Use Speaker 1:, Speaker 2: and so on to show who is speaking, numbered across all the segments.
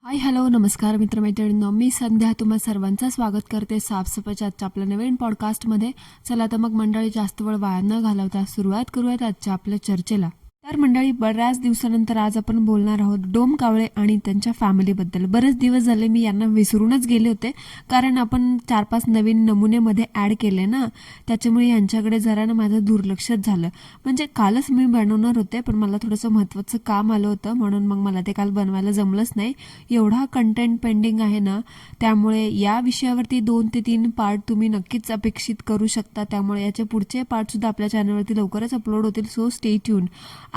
Speaker 1: Hi hello नमस्कार मित्रमैत्रिणींनो, मी संध्या तुम्हा सर्वांचं स्वागत करते साफसफाईच्या आजच्या आपल्या नवीन पॉडकास्टमध्ये. चला तर मग मंडळी, जास्त वेळ वाया न घालवता सुरुवात करूयात आजच्या आपल्या चर्चेला. तर मंडळी, बऱ्याच दिवसानंतर आज आपण बोलणार आहोत डोम कावळे आणि त्यांच्या फॅमिलीबद्दल. बरेच दिवस झाले मी यांना विसरूनच गेले होते, कारण आपण 4-5 नवीन नमुनेमध्ये ॲड केले ना, त्याच्यामुळे यांच्याकडे जरा ना माझं दुर्लक्षच झालं. म्हणजे कालच मी बनवणार होते, पण मला थोडंसं महत्त्वाचं काम आलं होतं, म्हणून मग मला ते काल बनवायला जमलंच नाही. एवढा कंटेंट पेंडिंग आहे ना, त्यामुळे या विषयावरती 2 ते 3 पार्ट तुम्ही नक्कीच अपेक्षित करू शकता. त्यामुळे याचे पुढचे पार्टसुद्धा आपल्या चॅनलवरती लवकरच अपलोड होतील, सो स्टे ट्यून.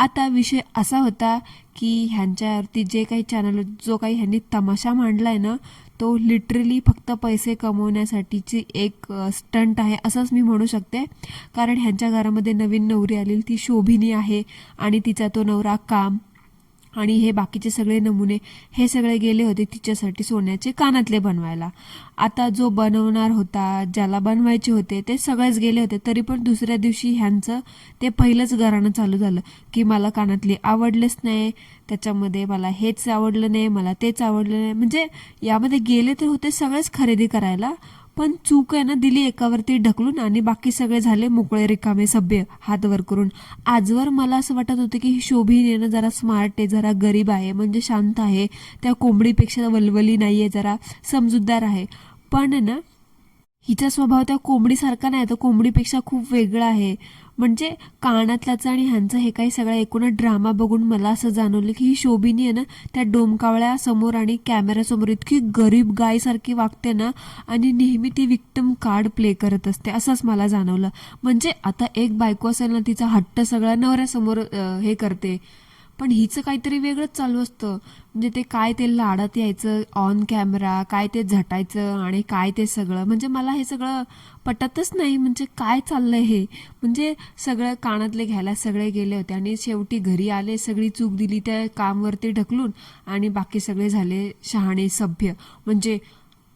Speaker 1: आता विषय असा होता की ह्यांच्यावरती जे काही चॅनल, जो काही ह्यांनी तमाशा मांडलाय ना, तो लिटरली फक्त पैसे कमवण्यासाठीची एक स्टंट आहे असंच मी म्हणू शकते. कारण ह्यांच्या घरामध्ये नवीन नवरी आलेली ती शोभिनी आहे आणि तिचा तो नवरा काम आणि हे बाकीचे सगळे नमुने हे सगळे गेले होते तिच्यासाठी सोन्याचे कानातले बनवायला. आता जो बनवणार होता, ज्याला बनवायचे होते, ते सगळेच गेले होते. तरी पण दुसऱ्या दिवशी ह्यांचं ते पहिलंच घराणं चालू झालं की मला कानातले आवडलेच नाही, त्याच्यामध्ये मला हेच आवडलं नाही, मला तेच आवडलं नाही. म्हणजे यामध्ये गेले तर होते सगळेच खरेदी करायला, पण चूक आहे ना, दिली एकावरती ढकलून आणि बाकी सगळे झाले मोकळे रिकामे सभ्य हात वर करून. आजवर मला असं वाटत होतं की ही शोभीने ना जरा स्मार्ट आहे, जरा गरीब आहे, म्हणजे शांत आहे, त्या कोंबडीपेक्षा वलवली नाहीये, जरा समजूतदार आहे. पण ना हिचा स्वभाव त्या कोंबडीसारखा नाही, तर कोंबडीपेक्षा खूप वेगळा आहे. म्हणजे कानातल्याचं आणि ह्यांचं हे काही सगळं एकूणच ड्रामा बघून मला असं जाणवलं की ही शोभिनी आहे ना, त्या डोमकावळ्यासमोर आणि कॅमेऱ्यासमोर इतकी गरीब गायसारखी वागते ना, आणि नेहमी ती विक्टिम कार्ड प्ले करत असते, असंच मला जाणवलं. म्हणजे आता एक बायको असेल ना, तिचा हट्ट सगळ्या नवऱ्यासमोर हे करते, पण हिचं काहीतरी वेगळंच चालू असतं. म्हणजे ते काय ते लाडात यायचं ऑन कॅमेरा, काय ते झटायचं आणि काय ते सगळं, म्हणजे मला हे सगळं पटतच नाही. म्हणजे काय चाललंय हे? म्हणजे सगळं कानातले घ्यायला सगळे गेले होते आणि शेवटी घरी आले, सगळी चूक दिली त्या कामवरती ढकलून आणि बाकी सगळे झाले शहाणे सभ्य. म्हणजे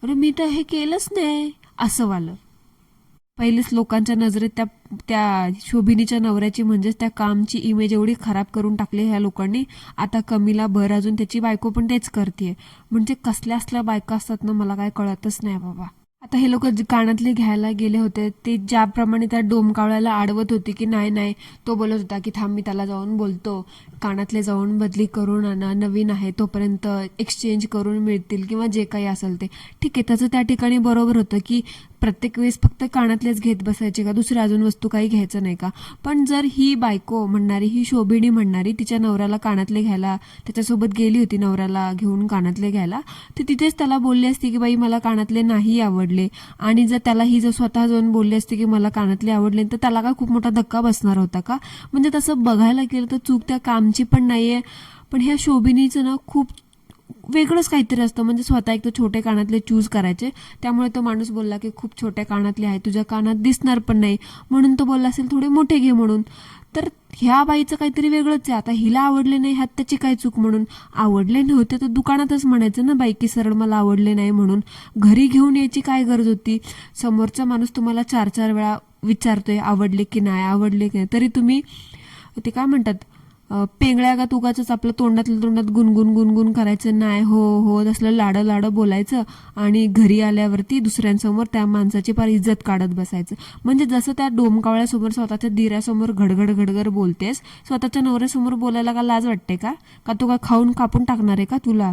Speaker 1: अरे मी तर हे केलंच नाही असं वालं. पहिलेच लोकांच्या नजरेत त्या त्या शोभिनीच्या नवऱ्याची, म्हणजेच त्या कामची इमेज एवढी खराब करून टाकली ह्या लोकांनी. आता कमीला भर अजून त्याची बायको पण तेच करते. म्हणजे कसल्या असल्या बायका असतात ना, मला काय कळतच नाही बाबा. आता हे लोक कानातले घ्यायला गेले होते, ते ज्याप्रमाणे त्या डोमकावळ्याला अडवत होते की नाही नाही, तो बोलत होता की थांब मी त्याला जाऊन बोलतो, कानातले जाऊन बदली करून आणा, नवीन आहे तोपर्यंत एक्सचेंज करून मिळतील किंवा जे काही असेल ते. ठीक आहे, त्याचं त्या ठिकाणी बरोबर होतं की प्रत्येक वेळेस फक्त कानातलेच घेत बसायचे का, दुसऱ्या अजून वस्तू काही घ्यायचं नाही का. पण जर ही बायको म्हणणारी, ही शोभिनी म्हणणारी तिच्या नवऱ्याला कानातले घ्यायला त्याच्यासोबत गेली होती, नवऱ्याला घेऊन कानातले घ्यायला, तर तिथेच त्याला बोलली असती की बाई मला कानातले नाही आवडले. आणि जर त्याला ही जर स्वतः जाऊन बोलली असते की मला कानातले आवडले, तर त्याला काय खूप मोठा धक्का बसणार होता का? म्हणजे तसं बघायला गेलं तर चूक त्या कामची पण नाहीये, पण ह्या शोभिनीचं ना खूप वेगळंच काहीतरी असतं. म्हणजे स्वतः एक तर छोटे कानातले चूज करायचे, त्यामुळे तो माणूस बोलला की खूप छोटे कानातले आहे, तुझ्या कानात दिसणार पण नाही, म्हणून तो बोलला असेल थोडे मोठे घे म्हणून. तर ह्या बाईचं काहीतरी वेगळंच आहे. आता हिला आवडले नाही ह्यात त्याची काय चूक? म्हणून आवडले नव्हते तर दुकानातच म्हणायचं ना बाई की सरळ मला आवडले नाही म्हणून. घरी घेऊन यायची काय गरज होती? समोरचा माणूस तुम्हाला 4-4 वेळा विचारतोय आवडले की नाही, आवडले की नाही, तरी तुम्ही ते काय म्हणतात, पेंगळ्या का तुगाच आपलं तोंडातल्या तोंडात गुणगुण गुणगुण करायचं, नाही हो हो तसलं लाडं लाडं बोलायचं आणि घरी आल्यावरती दुसऱ्यांसमोर त्या माणसाची फार इज्जत काढत बसायचं. म्हणजे जसं त्या डोमकावळ्यासमोर स्वतःच्या दिऱ्यासमोर घडघड घडघड बोलतेस, स्वतःच्या नवऱ्यासमोर बोलायला का लाज वाटते का? का तो का खाऊन कापून टाकणार आहे का तुला?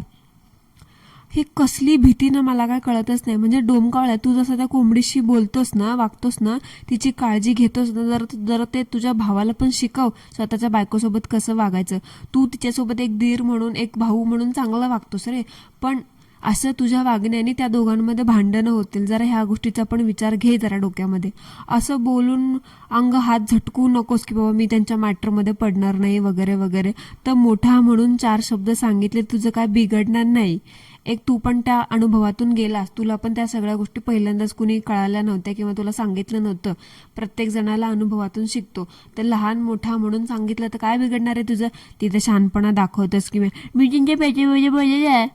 Speaker 1: ही कसली भीती ना, मला काय कळतच नाही. म्हणजे डोमकावळ्या, तू जसं त्या कोंबडीशी बोलतोस ना, वागतोस ना, तिची काळजी घेतोस ना, जर ते तुझ्या भावाला पण शिकव स्वतःच्या बायकोसोबत कसं वागायचं. तू तिच्यासोबत एक दीर म्हणून, एक भाऊ म्हणून चांगलं वागतोस रे, पण असं तुझ्या वागण्याने त्या दोघांमध्ये भांडणं होतील. जरा ह्या गोष्टीचा पण विचार घे जरा डोक्यामध्ये. असं बोलून अंग हात झटकू नकोस की बाबा मी त्यांच्या मॅटरमध्ये पडणार नाही वगैरे वगैरे. तर मोठा म्हणून 4 शब्द सांगितले, तुझं काय बिघडणार नाही. एक तू पण त्या अनुभवातून गेलास, तुला पण त्या सगळ्या गोष्टी पहिल्यांदाच कुणी कळाल्या नव्हत्या किंवा तुला सांगितलं नव्हतं. प्रत्येक जणाला अनुभवातून शिकतो, तर लहान मोठा म्हणून सांगितलं तर काय बिघडणार आहे तुझं? तिथे शहाणपणा दाखवतस की मी तुमच्या पैसे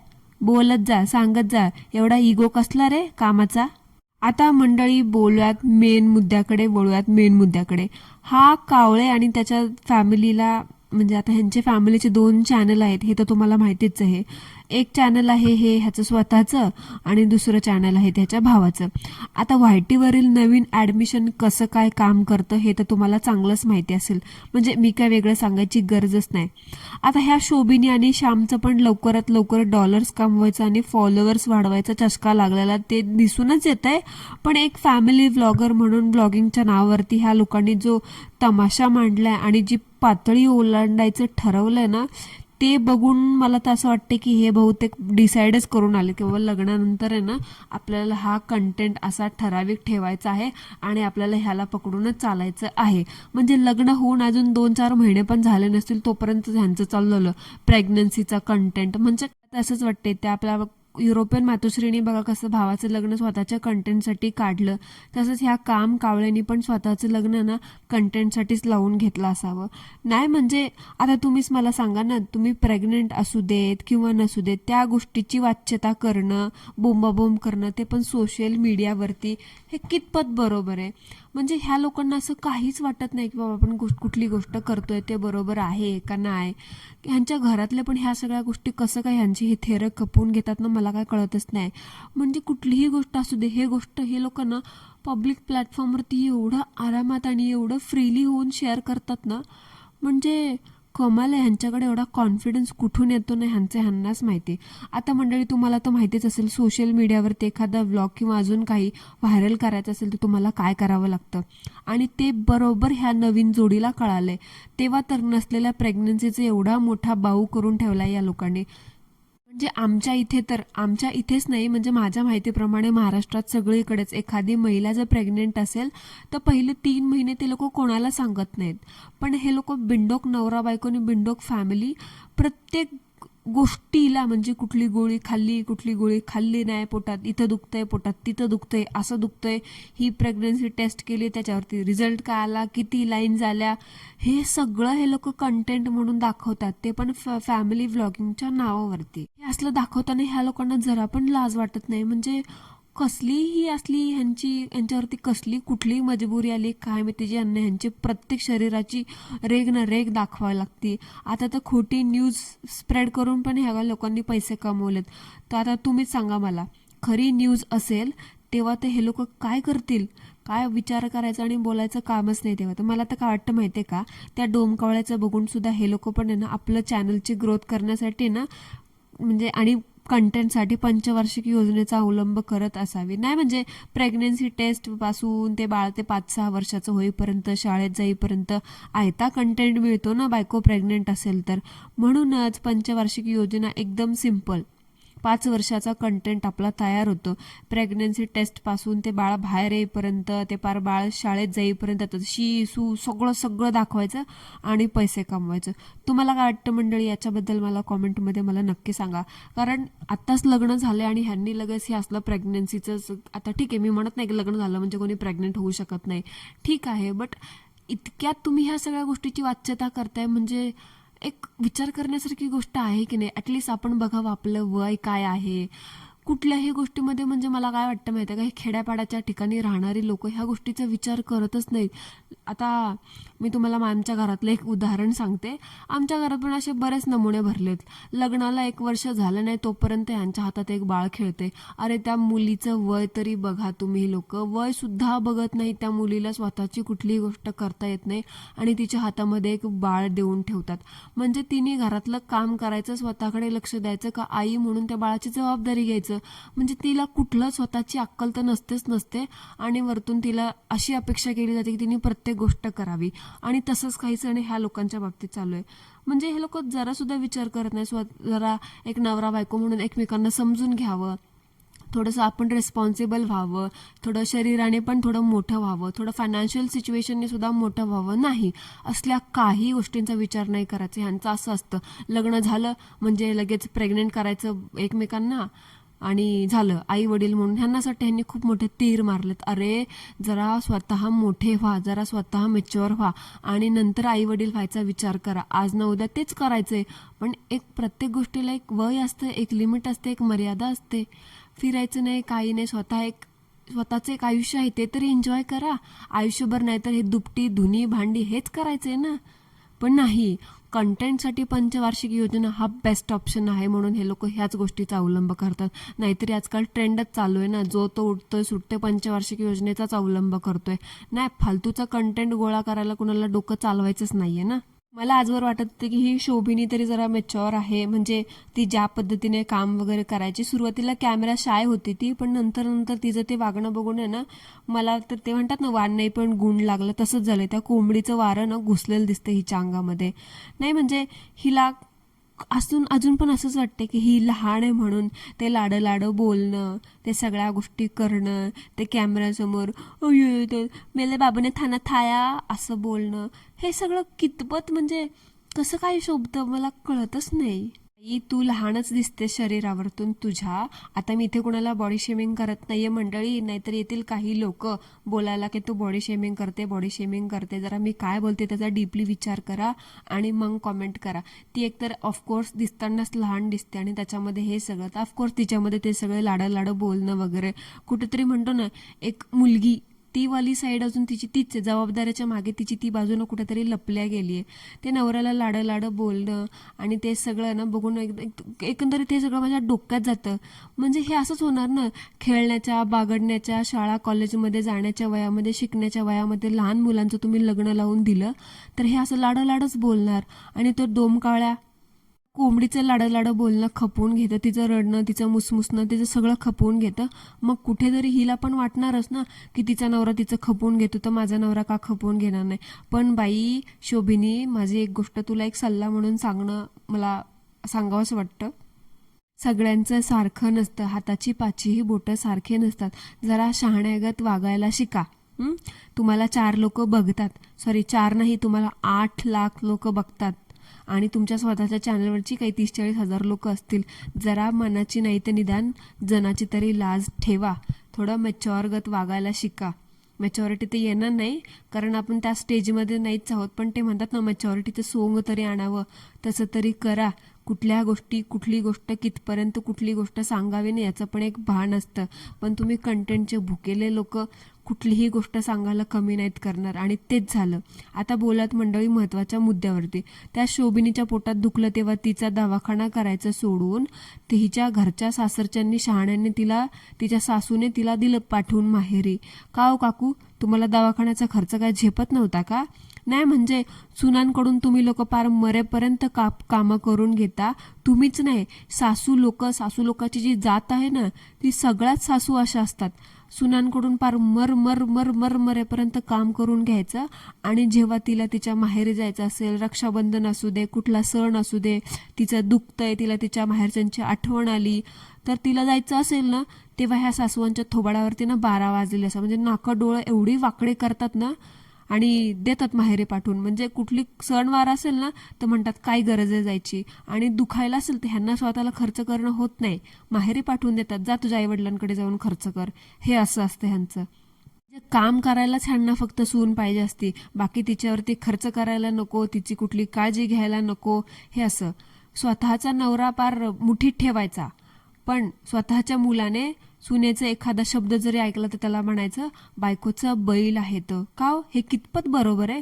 Speaker 1: बोलत जा, सांगत जा, एवढा इगो कसला रे कामाचा? आता मंडळी बोलूयात मेन मुद्द्याकडे, वळूयात मेन मुद्द्याकडे. हा कावळे आणि त्याच्या फॅमिलीला, म्हणजे आता ह्यांचे फॅमिलीचे 2 चॅनल आहेत हे तर तुम्हाला माहितीच आहे. एक चॅनल आहे हे ह्याचं स्वतःचं आणि दुसरं चॅनल आहे त्याच्या भावाचं. आता YT-वरील नवीन ॲडमिशन कसं काय काम करतं हे तर तुम्हाला चांगलंच माहिती असेल, म्हणजे मी काय वेगळं सांगायची गरजच नाही. आता ह्या शोभिनी आणि श्यामचं पण लवकरात लवकर डॉलर्स कमवायचं आणि फॉलोअर्स वाढवायचा चष्का लागलेला ते दिसूनच येत आहे. पण एक फॅमिली व्लॉगर म्हणून ब्लॉगिंगच्या नावावरती ह्या लोकांनी जो तमाशा मांडलाय आणि जी पातळी ओलांडायचं ठरवलंय ना, ते बघून मला तर असं वाटते की हे बहुतेक डिसाईडच करून आले की बाबा लग्नानंतर आहे ना आपल्याला हा कंटेंट असा ठराविक ठेवायचा आहे आणि आपल्याला ह्याला पकडूनच चालायचं आहे. म्हणजे लग्न होऊन अजून 2-4 महिने पण झाले नसतील तोपर्यंत ह्यांचं चाललेलं प्रेग्नन्सीचा कंटेंट. म्हणजे असंच वाटते त्या आपल्या युरोपियन मातोश्रीने बघा कसं भावाचं लग्न स्वतःच्या कंटेंटसाठी काढलं, तसंच ह्या काम कावळ्यांनी पण स्वतःचं लग्न ना कंटेंटसाठीच लावून घेतलं असावं. नाही म्हणजे आता तुम्हीच मला सांगा ना, तुम्ही प्रेग्नेंट असू देत किंवा नसू देत त्या गोष्टीची वाच्यता करणं, बोंबाबोंब करणं, ते पण सोशल मीडियावरती, हे कितपत बरोबर आहे? म्हणजे ह्या लोकांना असं काहीच वाटत नाही की बाबा आपण कुठली गोष्ट करतोय ते बरोबर आहे का नाही. ह्यांच्या घरातले पण ह्या सगळ्या गोष्टी कसं काय ह्यांची हे थेरं खपवून घेतात ना, मला काय कळतच नाही. म्हणजे कुठलीही गोष्ट असू दे, हे लोक ना पब्लिक प्लॅटफॉर्मवरती एवढं आरामात आणि एवढं फ्रीली होऊन शेअर करतात ना, म्हणजे कमाल आहे. ह्यांच्याकडे एवढा कॉन्फिडन्स कुठून येतो ना ह्यांनाच माहिती. आता मंडळी तुम्हाला तर माहितीच असेल, सोशल मीडियावरती एखादा व्लॉग किंवा अजून काही व्हायरल करायचं असेल तर तुम्हाला काय करावं लागतं, आणि ते बरोबर ह्या नवीन जोडीला कळालंय. तेव्हा तर नसलेल्या प्रेग्नन्सीचा एवढा मोठा बाऊ करून ठेवलाय या लोकांनी. म्हणजे आमच्या इथेच नाही, म्हणजे माझ्या माहितीप्रमाणे महाराष्ट्रात सगळीकडेच एखादी महिला जर प्रेग्नेंट असेल तर पहिले 3 महिने ते लोक कोणाला सांगत नाहीत. पण हे लोक बिंडोक नवरा बायको आणि बिंडोक फॅमिली प्रत्येक गोष्टीला, म्हणजे कुठली गोळी खाल्ली नाही, पोटात इथं दुखतंय, पोटात तिथं दुखतंय, असं दुखतंय, ही प्रेग्नन्सी टेस्ट केली त्याच्यावरती रिझल्ट काय आला, किती लाईन झाल्या, हे सगळं हे लोक कंटेंट म्हणून दाखवतात, ते पण फॅमिली व्लॉगिंगच्या नावावरती. हे असलं दाखवताना ह्या लोकांना जरा पण लाज वाटत नाही. म्हणजे कसलीही असली यांच्यावरती कसली कुठलीही मजबुरी आली काय माहिती, जी यांना ह्यांची प्रत्येक शरीराची रेग ना रेग दाखवावी लागते. आता तर खोटी न्यूज स्प्रेड करून पण ह्या लोकांनी पैसे कमवलेत. तर आता तुम्हीच सांगा मला, खरी न्यूज असेल तेव्हा ते हे लोक काय करतील? काय विचार करायचा आणि बोलायचं कामच नाही तेव्हा. तर मला तर काय वाटतं माहिती आहे का, त्या डोमकावळ्याचं बघून सुद्धा हे लोक पण आहे ना आपलं चॅनलची ग्रोथ करण्यासाठी ना, म्हणजे आणि कंटेंटसाठी पंचवार्षिक योजनेचा अवलंब करत असावी. नाही म्हणजे प्रेग्नन्सी टेस्ट पासून ते बाळ ते 5-6 वर्षाचं होईपर्यंत, शाळेत जाईपर्यंत आयता कंटेंट मिळतो ना बायको प्रेग्नेंट असेल तर. म्हणूनच पंचवार्षिक योजना एकदम सिम्पल, 5 वर्षाचा कंटेंट आपला तयार होतो. प्रेग्नन्सी टेस्टपासून ते बाळ बाहेर येईपर्यंत, ते पार बाळ शाळेत जाईपर्यंत शी सू सगळं दाखवायचं आणि पैसे कमवायचं. तुम्हाला काय वाटतं मंडळी याच्याबद्दल? मला कॉमेंटमध्ये मला नक्की सांगा. कारण आत्ताच लग्न झाले आणि ह्यांनी लगेच हे असलं प्रेग्नन्सीचं, आता ठीक आहे मी म्हणत नाही की लग्न झालं म्हणजे कोणी प्रेग्नेंट होऊ शकत नाही, ठीक आहे, बट इतक्यात तुम्ही ह्या सगळ्या गोष्टीची वाच्यता करताय, म्हणजे एक विचार करण्यासारखी गोष्ट आहे की नाही? ॲटलिस्ट आपण बघावं आपलं वय काय आहे. कुठल्याही गोष्टीमध्ये म्हणजे मला काय वाटतं माहिती आहे का, हे खेड्यापाड्याच्या ठिकाणी राहणारी लोक ह्या गोष्टीचा विचार करतच नाहीत. आता मी तुम्हाला आमच्या घरातलं एक उदाहरण सांगते. आमच्या घरात पण असे बरेच नमुने भरलेत. लग्नाला 1 वर्ष झालं नाही तोपर्यंत यांच्या हातात एक बाळ खेळते. अरे त्या मुलीचं वय तरी बघा तुम्ही. लोक वय सुद्धा बघत नाही. त्या मुलीला स्वतःची कुठलीही गोष्ट करता येत नाही आणि तिच्या हातामध्ये एक बाळ देऊन ठेवतात. म्हणजे तिने घरातलं काम करायचं, स्वतःकडे लक्ष द्यायचं का आई म्हणून त्या बाळाची जबाबदारी घ्यायचं. म्हणजे तिला कुठलं स्वतःची अक्कल तर नसते आणि वरतून तिला अशी अपेक्षा केली जाते की तिने प्रत्येक गोष्ट करावी. आणि तसंच काहीच आणि ह्या लोकांच्या बाबतीत चालू आहे. म्हणजे हे लोक जरा सुद्धा विचार करत नाही. जरा एक नवरा बायको म्हणून एकमेकांना समजून घ्यावं, थोडंसं आपण रिस्पॉन्सिबल व्हावं, थोडं शरीराने पण थोडं मोठं व्हावं, थोडं फायनान्शियल सिच्युएशनने सुद्धा मोठं व्हावं. नाही, असल्या काही गोष्टींचा विचार नाही करायचा. ह्यांचं असं असतं, लग्न झालं म्हणजे लगेच प्रेग्नेंट करायचं एकमेकांना आणि झालं आई वडील म्हणून. ह्यांनासाठी ह्यांनी खूप मोठे तीर मारलेत. अरे जरा स्वतः मोठे व्हा, जरा स्वतः मॅच्युअर व्हा आणि नंतर आई वडील व्हायचा विचार करा. आज ना उद्या तेच करायचंय, पण एक प्रत्येक गोष्टीला एक वय असतं, एक लिमिट असते, एक मर्यादा असते. फिरायचं नाही, काही नाही, स्वतःचं एक आयुष्य आहे ते तरी एन्जॉय करा आयुष्यभर. नाही तर हे दुपटी धुनी भांडी हेच करायचंय ना. पण नाही, कंटेंटसाठी पंचवार्षिक योजना हा बेस्ट ऑप्शन आहे म्हणून हे लोक ह्याच गोष्टीचा अवलंब करतात. नाहीतरी आजकाल ट्रेंडच चालू आहे ना, जो तो उठतोय सुटतोय पंचवार्षिक योजनेचाच अवलंब करतोय. नाही, फालतूचा कंटेंट गोळा करायला कुणाला डोकं चालवायचंच नाहीये ना. मला आजवर वाटत होतं की ही शोभिनी तरी जरा मॅच्युअर आहे, म्हणजे ती ज्या पद्धतीने काम वगैरे करायची. सुरुवातीला कॅमेरा शाय होती ती, पण नंतर नंतर तिचं ते वागणं बघून आहे ना, मला तर ते म्हणतात ना, वाण नाही पण गुण लागलं तसंच झालं. त्या कोंबडीचं वारं ना घुसलेलं दिसतं हिच्या अंगामध्ये. नाही म्हणजे हिला अजून पण असंच वाटते की ही लहान आहे म्हणून ते लाडं लाडं बोलणं, ते सगळ्या गोष्टी करणं, ते कॅमेऱ्यासमोर मेले बाबाने थाना थाया असं बोलणं, हे सगळं कितपत म्हणजे कसं काय शोभतं मला कळतच नाही. तू लहानच दिसते शरीरावरतून तुझ्या. आता मी इथे कुणाला बॉडी शेमिंग करत नाहीये मंडळी, नाहीतर येतील काही लोक बोलायला की तू बॉडी शेमिंग करते. जरा मी काय बोलते त्याचा डीपली विचार करा आणि मग कॉमेंट करा. ती एकतर ऑफकोर्स दिसतानाच लहान दिसते आणि त्याच्यामध्ये हे सगळं, तर ऑफकोर्स तिच्यामध्ये ते सगळे लाडं बोलणं वगैरे. कुठेतरी म्हणतो ना, एक मुलगी ती वाली साईड अजून तिची तीच आहे, जबाबदाऱ्याच्या मागे तिची ती बाजूनं कुठेतरी लपल्या गेली आहे. ते नवऱ्याला लाडं बोलणं आणि ते सगळं ना बघून एकंदरीत हे सगळं माझ्या डोक्यात जातं. म्हणजे हे असंच होणार ना, खेळण्याच्या बागडण्याच्या शाळा कॉलेजमध्ये जाण्याच्या वयामध्ये, शिकण्याच्या वयामध्ये लहान मुलांचं तुम्ही लग्न लावून दिलं तर हे असं लाडच बोलणार. आणि तो डोमकावळ्या कोंबडीचं लाडं बोलणं खपवून घेतं, तिचं रडणं, तिचं मुसमुसणं, तिचं सगळं खपवून घेतं. मग कुठेतरी हिला पण वाटणारच ना की तिचा नवरा तिचं खपवून घेतो तर माझा नवरा का खपवून घेणार नाही. पण बाई शोभिनी, माझी एक गोष्ट तुला एक सल्ला म्हणून मला सांगावंच वाटतं. सगळ्यांचं सारखं नसतं, हाताची पाचीही बोटं सारखे नसतात. जरा शहाण्यागत वागायला शिका. तुम्हाला 4 लोक बघतात, 4 नाही, तुम्हाला 8 लाख लोक बघतात आणि तुमच्या स्वतःच्या चॅनलवरची काही 30-40 हजार लोक असतील. जरा मनाची नाही तर निदान जनाची तरी लाज ठेवा. थोडं मॅच्युअरगत वागायला शिका. मॅच्युरिटी तर येणार नाही कारण आपण त्या स्टेजमध्ये नाहीच आहोत, पण ते म्हणतात ना, मॅच्युरिटीचं सोंग तरी आणावं, तसं तरी करा. कुठली गोष्ट कितपर्यंत कुठली गोष्ट सांगावी नाही याचं पण एक भान असतं. पण तुम्ही कंटेंटचे भुकेले लोक कुठलीही गोष्ट सांगायला कमी नाहीत करणार आणि तेच झालं. आता बोलत मंडळी महत्त्वाच्या मुद्द्यावरती. त्या शोभिनीच्या पोटात दुखलं तेव्हा तिचा दवाखाना करायचं सोडून तिच्या घरच्या सासरच्यांनी शहाण्यांनी तिच्या सासूने तिला दिलं पाठवून माहेरी. का हो काकू, तुम्हाला दवाखान्याचा खर्च काय झेपत नव्हता का? नाही म्हणजे सुनांकडून तुम्ही लोक पार मरेपर्यंत कामं करून घेता. तुम्हीच नाही, सासू लोकांची जी जात आहे ना, ती सगळ्याच सासू अशा असतात. सुनांकडून पार मरेपर्यंत काम करून घ्यायचं आणि जेव्हा तिला तिच्या माहेरी जायचं असेल, रक्षाबंधन असू दे, कुठला सण असू दे, तिचं दुखतंय, तिला तिच्या माहेरच्यांची आठवण आली तर तिला जायचं असेल ना, तेव्हा ह्या सासवांच्या थोबाडावरती ना 12 वाजलेले असं, म्हणजे नाकं डोळं एवढी वाकडे करतात ना आणि देतात माहेरी पाठवून. म्हणजे कुठली सणवार असेल ना तर म्हणतात काय गरज आहे जायची, आणि दुखायला असेल तर ह्यांना स्वतःला खर्च करणं होत नाही, माहेरी पाठवून देतात, जा तुझ्या आईवडिलांकडे जाऊन खर्च कर. हे असं असतं ह्यांचं. काम करायलाच ह्यांना फक्त सून पाहिजे असती, बाकी तिच्यावरती खर्च करायला नको, तिची कुठली काळजी घ्यायला नको. हे असं स्वतःचा नवरा पार मुठीत ठेवायचा, पण स्वतःच्या मुलाने सुनेचं एखादा शब्द जरी ऐकला तर त्याला म्हणायचं बायकोचं बैल आहे तर का? हे कितपत बरोबर आहे?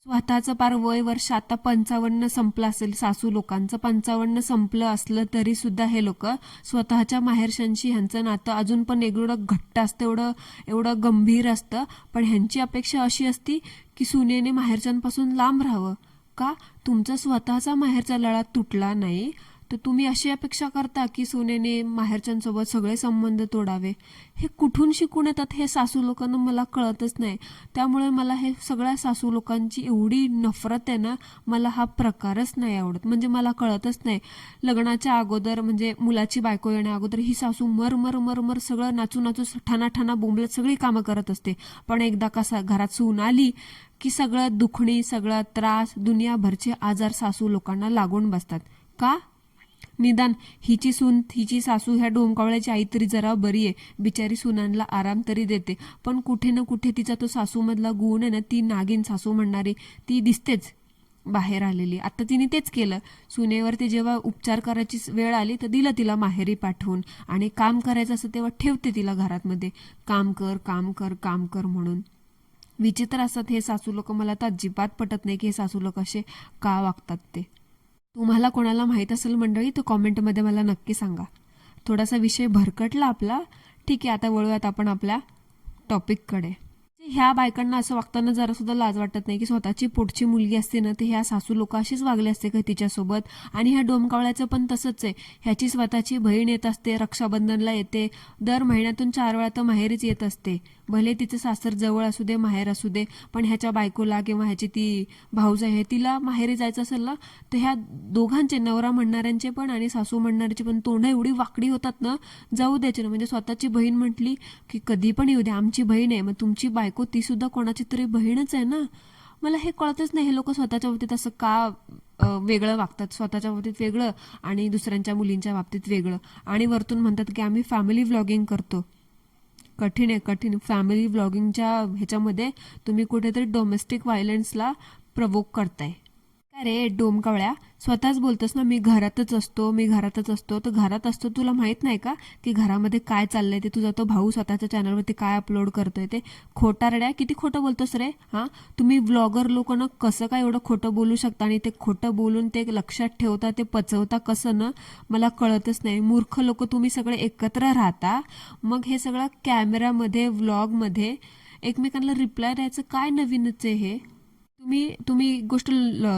Speaker 1: स्वतःचं पार वय वर्ष आता 55 संपलं असेल, सासू लोकांचं 55 संपलं असलं तरी सुद्धा हे लोक स्वतःच्या माहेरच्यांशी ह्यांचं नातं अजून पण एवढं घट्ट असतं, एवढं गंभीर असतं. पण ह्यांची अपेक्षा अशी असती की सुनेने माहेरच्यांपासून लांब राहावं. का? तुमचा स्वतःचा माहेरचा लळा तुटला नाही तर तुम्ही अशी अपेक्षा करता की सुनेने माहेरच्यांसोबत सगळे संबंध तोडावे. हे कुठून शिकून येतात हे सासू लोकांना मला कळतच नाही. त्यामुळे मला हे सगळ्या सासू लोकांची एवढी नफरत आहे ना, मला हा प्रकारच नाही आवडत. म्हणजे मला कळतच नाही, लग्नाच्या अगोदर म्हणजे मुलाची बायको येण्या अगोदर ही सासू मर सगळं नाचू ठाणा बोंबलत सगळी कामं करत असते. पण एकदा कसा घरात सून आली की सगळं दुखणी, सगळं त्रास, दुनियाभरचे आजार सासू लोकांना लागून बसतात. का? निदान हिची सासू ह्या डोंकावळ्याची आई तरी जरा बरी आहे, बिचारी सुनांना आराम तरी देते. पण कुठे ना कुठे तिचा तो सासूमधला गुण आहे ना, ती नागिन सासू म्हणणारी ती दिसतेच बाहेर आलेली. आता तिने तेच केलं, सुनेवरती जेव्हा उपचार करायची वेळ आली तर दिलं तिला माहेरी पाठवून, आणि काम करायचं असं तेव्हा ठेवते तिला घरात मध्ये, काम कर म्हणून. विचित्र असतात हे सासू लोक. मला तर अजिबात पटत नाही की हे सासू लोक असे का वागतात ते. तुम्हाला कोणाला माहीत असेल मंडळी तर कॉमेंटमध्ये मला नक्की सांगा. थोडासा विषय भरकटला आपला. ठीक आहे, आता वळूयात आपण आपल्या टॉपिककडे. ह्या बायकांना असं वागताना जरा सुद्धा लाज वाटत नाही की स्वतःची पोटची मुलगी असते ना, ते ह्या सासू लोक अशीच वागले असते का तिच्यासोबत. आणि ह्या डोमकावळ्याचं पण तसंच आहे. ह्याची स्वतःची बहीण येत असते, रक्षाबंधनला येते, दर महिन्यातून 4 वेळा तर माहेरीच येत असते. भले तिचं सासर जवळ असू दे, माहेर असू दे, पण ह्याच्या बायकोला किंवा ह्याची ती भाऊज आहे तिला माहेरी जायचं असेल ना, तर ह्या दोघांचे, नवरा म्हणणाऱ्यांचे पण आणि सासू म्हणणाऱ्याची पण, तोंड एवढी वाकडी होतात ना, जाऊ द्यायचे ना. म्हणजे स्वतःची बहीण म्हटली की कधी पण येऊ दे, आमची बहीण आहे. मग तुमची बायको ती सुद्धा कोणाची तरी बहीणच आहे ना. मला हे कळतच नाही, हे लोक स्वतःच्या बाबतीत असं का वेगळं वागतात. स्वतःच्या बाबतीत वेगळं आणि दुसऱ्यांच्या मुलींच्या बाबतीत वेगळं. आणि वरतून म्हणतात की आम्ही फॅमिली व्लॉगिंग करतो. कठीण आहे, कठीण. फॅमिली व्लॉगिंगच्या ह्याच्यामध्ये तुम्ही कुठेतरी डोमेस्टिक व्हायलन्सला प्रवोक करताय. अरे डोमकावळ्या, स्वतःच बोलतोस ना मी घरातच असतो, मी घरातच असतो. तर घरात असतो, तुला माहित नाही का की घरामध्ये काय चाललंय ते. तुझा तो भाऊ स्वतःच्या चॅनलवरती काय अपलोड करतोय ते. खोटारड्या, किती खोटं बोलतोस रे. हां, तुम्ही व्लॉगर लोकांना कसं काय एवढं खोटं बोलू शकता आणि ते खोटं बोलून ते लक्षात ठेवता, ते पचवता कसं ना, मला कळतच नाही. मूर्ख लोक तुम्ही सगळे एकत्र राहता, मग हे सगळं कॅमेरामध्ये व्लॉगमध्ये एकमेकांना रिप्लाय द्यायचं काय नवीनच आहे हे. तुम्ही गोष्ट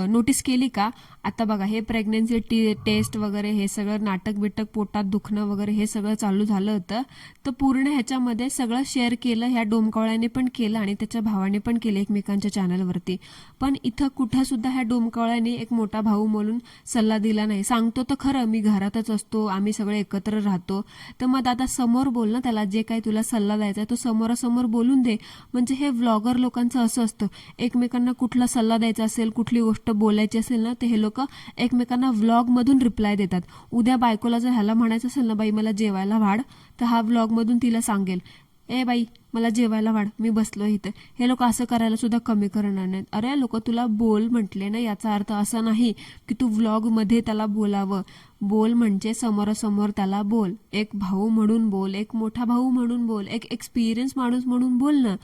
Speaker 1: नोटीस केली का. आता बघा, हे प्रेग्नन्सी टेस्ट वगैरे हे सगळं नाटक बिटक, पोटात दुखणं वगैरे हे सगळं चालू झालं होतं. तर पूर्ण ह्याच्यामध्ये सगळं शेअर केलं ह्या डोमकावळ्याने पण केलं आणि त्याच्या भावाने पण केलं एकमेकांच्या चॅनलवरती. पण इथं कुठं सुद्धा ह्या डोमकावळ्याने एक मोठा भाऊ म्हणून सल्ला दिला नाही. सांगतो तर खरं मी घरातच असतो, आम्ही सगळे एकत्र राहतो. तर मग आता समोर बोल ना त्याला, जे काही तुला सल्ला द्यायचा आहे तो समोरासमोर बोलून दे. म्हणजे हे व्लॉगर लोकांचं असं असतं, एकमेकांना कुठला सल्ला द्यायचा असेल, कुठली गोष्ट बोलायची असेल ना, ते हे लोक एकमेकांना व्लॉगमधून रिप्लाय देतात. उद्या बायकोला जर ह्याला म्हणायचं असेल ना, बाई मला जेवायला वाढ, तर हा व्लॉगमधून तिला सांगेल, ए बाई मला जेवायला वाढ, मी बसलो इथं. हे लोक असं करायला सुद्धा कमी करणार नाहीत. अरे लोक, तुला बोल म्हटले ना, याचा अर्थ असा नाही की तू व्लॉगमध्ये त्याला बोलावं. बोल म्हणजे समोरासमोर त्याला बोल. एक भाऊ म्हणून बोल, एक मोठा भाऊ म्हणून बोल, एक एक्सपिरियन्स माणूस म्हणून बोल ना.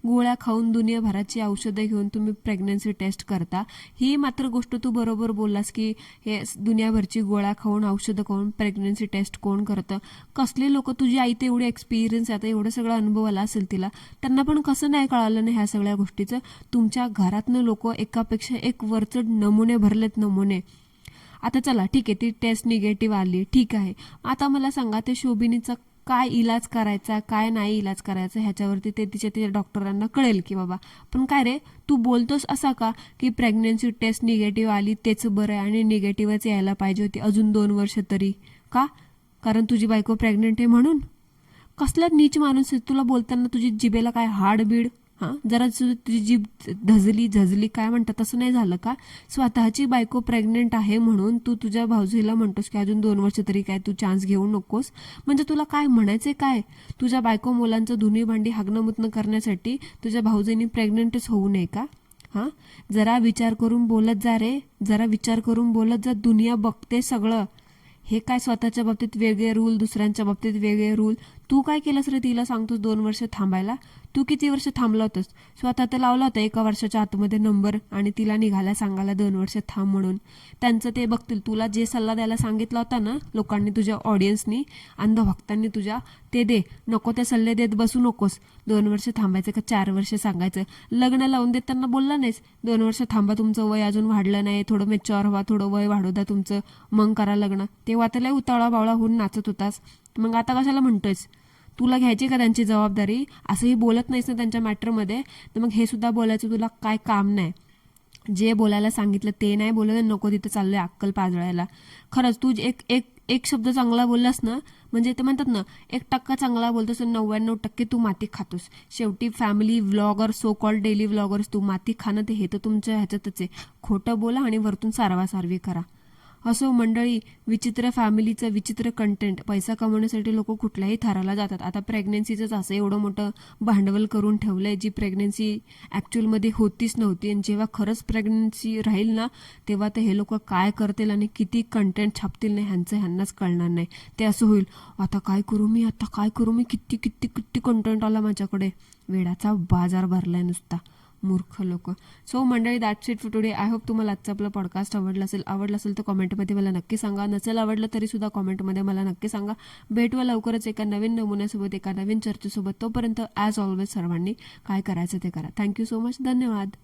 Speaker 1: गोळ्या खाऊन दुनियाभराची औषधं घेऊन तुम्ही प्रेग्नन्सी टेस्ट करता, ही मात्र गोष्ट तू बरोबर बोललास की हे दुनियाभरची गोळ्या खाऊन औषधं खाऊन प्रेग्नन्सी टेस्ट कोण करतं. कसले लोक, तुझी आई तर एवढे एक्सपिरियन्स, आता एवढं सगळं अनुभव आला असेल तिला, त्यांना पण कसं नाही कळालं नाही ह्या सगळ्या गोष्टीचं. तुमच्या घरातनं लोक एकापेक्षा एक वरचढ नमुने भरलेत, नमुने. आता चला ठीक आहे, ती टेस्ट निगेटिव्ह आली, ठीक आहे. आता मला सांगा, ते शोभिनीचा काय इलाज करायचा, काय नाही इलाज करायचा, ह्याच्यावरती ते तिच्या डॉक्टरांना कळेल की बाबा. पण काय रे, तू बोलतोस असा का की प्रेग्नन्सी टेस्ट निगेटिव्ह आली तेच बरं आहे आणि निगेटिव्हच यायला पाहिजे होती अजून 2 वर्ष तरी. का? कारण तुझी बायको प्रेग्नेंट आहे म्हणून. कसला नीच माणूस आहे. तुला बोलताना तुझी जिभेला काय हाड बीड, हां जरा तुझी जीभ झजली काय म्हणतात तसं नाही झालं का. स्वतःची बायको प्रेग्नेंट आहे म्हणून तू तुझ्या भाऊजीला म्हणतोस की अजून 2 वर्ष तरी काय तू चान्स घेऊ नकोस. म्हणजे तुला काय म्हणायचंय काय. तुझ्या बायको मुलांचं धुणी भांडी हागणं मुतणं करण्यासाठी तुझ्या भाऊजींनी प्रेग्नेंटच होऊ नये का. हां, जरा विचार करून बोलत जा रे, जरा विचार करून बोलत जा. दुनिया बघते सगळं. हे काय स्वतःच्या बाबतीत वेगळे रूल, दुसऱ्यांच्या बाबतीत वेगळे रूल. तू काय केलंस रे, तिला सांगतोस 2 वर्ष थांबायला. तू किती वर्ष थांबला होतास. स्वतः तर लावला होता 1 वर्षाच्या आतमध्ये नंबर आणि तिला निघाला सांगायला 2 वर्ष थांब म्हणून. त्यांचं ते बघतील. तुला जे सल्ला द्यायला सांगितला होता ना लोकांनी, तुझ्या ऑडियन्सनी, अंधभक्तांनी तुझ्या, ते दे. नको ते सल्ले देत बसू नकोस. 2 वर्ष थांबायचं का 4 वर्ष सांगायचं. लग्न लावून देताना बोलला नाहीस 2 वर्ष थांबा, तुमचं वय अजून वाढलं नाही, थोडं मेच्युअर व्हा, थोडं वय वाढू द्या तुमचं, मग करा लग्न. तेव्हा त्याला उतावळा बावळा होऊन नाचत होतास. मग आता कशाला म्हणतोयस. तुला घ्यायची का त्यांची जबाबदारी. असंही बोलत नाहीस ना त्यांच्या मॅटरमध्ये, तर मग हे सुद्धा बोलायचं तुला काय काम नाही. जे बोलायला सांगितलं ते नाही बोलत, नको तिथं चाललंय अक्कल पाजळायला. खरंच तू एक एक एक शब्द चांगला बोललास ना, म्हणजे ते म्हणतात ना 1% चांगला बोलतोस, 99% तू माती खातोस. शेवटी family vlogger, so called daily vloggers, तू माती खाणं ते हे तर तुमच्या ह्याच्यातच आहे. खोटं बोला आणि वरतून सारवासारवी करा. असो मंडळी, विचित्र फॅमिलीचं विचित्र कंटेंट, पैसा कमवण्यासाठी लोक कुठल्याही थराला जातात. आता प्रेग्नन्सीचंच असं एवढं मोठं भांडवल करून ठेवलंय, जी प्रेग्नन्सी ॲक्च्युअलमध्ये होतीच नव्हती. आणि जेव्हा खरंच प्रेग्नन्सी राहील ना, तेव्हा तर हे लोक काय करतील आणि किती कंटेंट छापतील नाही ह्यांनाच कळणार नाही. ते असं होईल, आता काय करू मी, किती किती किती कंटेंट आला माझ्याकडे. वेडाचा बाजार भरलाय नुसता, मूर्ख लोक. सो मंडळी, that's it for today. I hope तुम्हाला आजचं आपलं पॉडकास्ट आवडलं असेल तर कॉमेंटमध्ये मला नक्की सांगा. नसेल आवडलं तरी सुद्धा कॉमेंटमध्ये मला नक्की सांगा. भेटूया लवकरच एका नवीन नमुन्यासोबत, एका नवीन चर्चेसोबत. तोपर्यंत ॲज ऑलवेज सर्वांनी काय करायचं ते करा. Thank you so much. धन्यवाद.